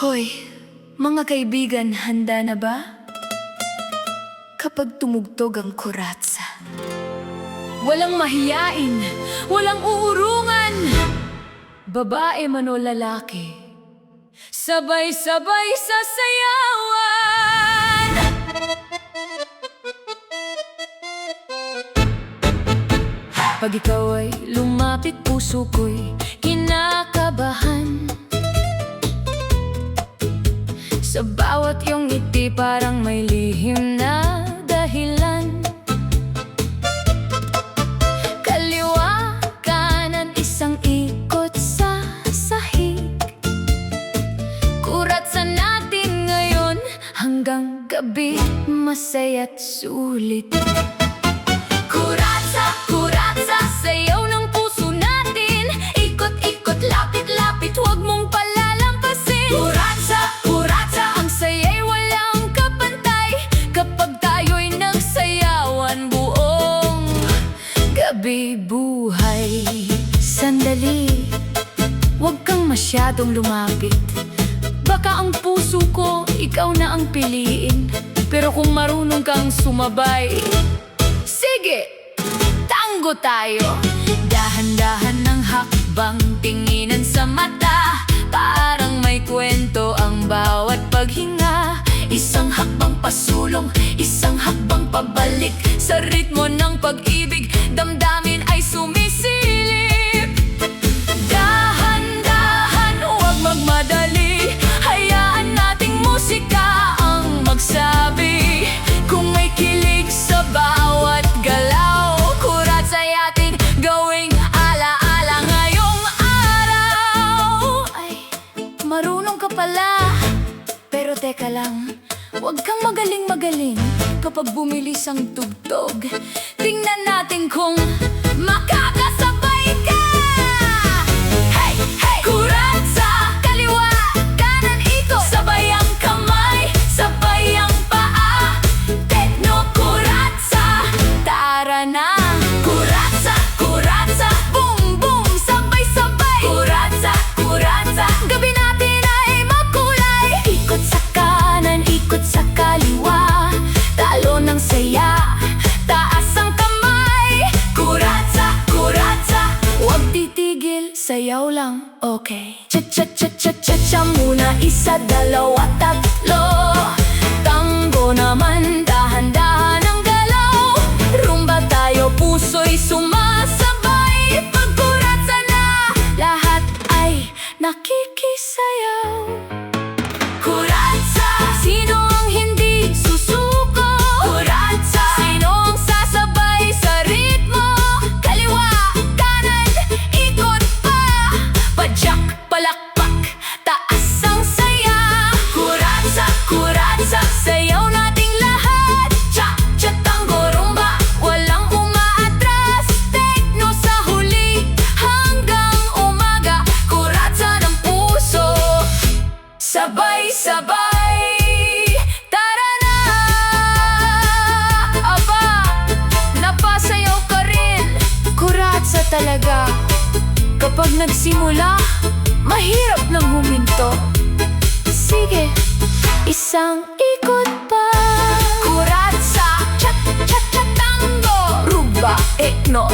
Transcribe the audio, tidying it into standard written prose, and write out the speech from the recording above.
Hoy, mga kaibigan, handa na ba? Kapag tumugtog ang kuratsa, walang mahiyain, walang uurungan, babae man o lalaki, sabay-sabay sasayawan. Pag ikaw ay lumapit, puso ko'y kinakabahan. Sa bawat iyong ngiti parang may lihim na dahilan. Kaliwa, kanan, isang ikot sa sahig. Kuratsa natin ngayon hanggang gabi, masaya't sulit. Kuratsa, kuratsa, sayaw ng puso natin. Ikot-ikot, lapit-lapit, huwag mong palalampasin. Kuratsa, kuratsa, ang saya'y walang kapantay. Kapag tayo'y nagsayawan buong gabi buhay. Sandali, huwag kang masyadong lumapit. Baka ang puso ko, ikaw na ang piliin. Pero kung marunong kang sumabay, sige, tango tayo. Dahan-dahan ng hakbang, tinginan sa mata. Parang may kwento ang bawat paghinga. Isang hakbang pasulong, isang hakbang pabalik. Sa ritmo ng pag-ibig, damdamin ay sumisilip. Dahan-dahan, huwag magmadali. Hayaan nating musika ang magsabi. Kung may kilig sa bawat galaw, kuratsa'y ating gawing alaala ngayong araw. Ay, marunong ka pala. Pero teka lang, huwag kang magaling-magaling kapag bumilis ang tugtog. Tingnan natin kung makakasabay ka. Hey, hey! Kuratsa, kaliwa, kanan, ikot. Sabay ang kamay, sabay ang paa. Techno kuratsa, tara na. Kuratsa, kuratsa, boom, boom, sabay-sabay. Kuratsa, kuratsa, gabi natin ay makulay. Ikot sa kanan, ikot sa kaliwa. Talo ng saya, taas ang kamay. Kuratsa, kuratsa, huwag titigil, sayaw lang, okay. Cha-cha-cha-cha-cha-cha muna, isa, dalawa, tatlo. Tango naman, dahan-dahan ang galaw. Rumba tayo, puso'y sumasabay. Pag kuratsa na, lahat ay nakikisayaw. Kuratsa, sino ang hindi susuko? Kuratsa, sino ang sasabay sa ritmo? Kaliwa, kanan, ikot pa. Padyak, palakpak, taas ang saya. Kuratsa, kuratsa, sayaw nating lahat. Cha-cha, tango, rumba, walang umaatras. Techno sa huli, hanggang umaga. Kuratsa ng puso, sabay-sabay. Tara na! Aba, napasayaw ka rin. Kuratsa talaga. Kapag nagsimula, mahirap nang huminto. Sige, isang ikot pa. Kuratsa, cha-cha-cha, tango, rumba, techno.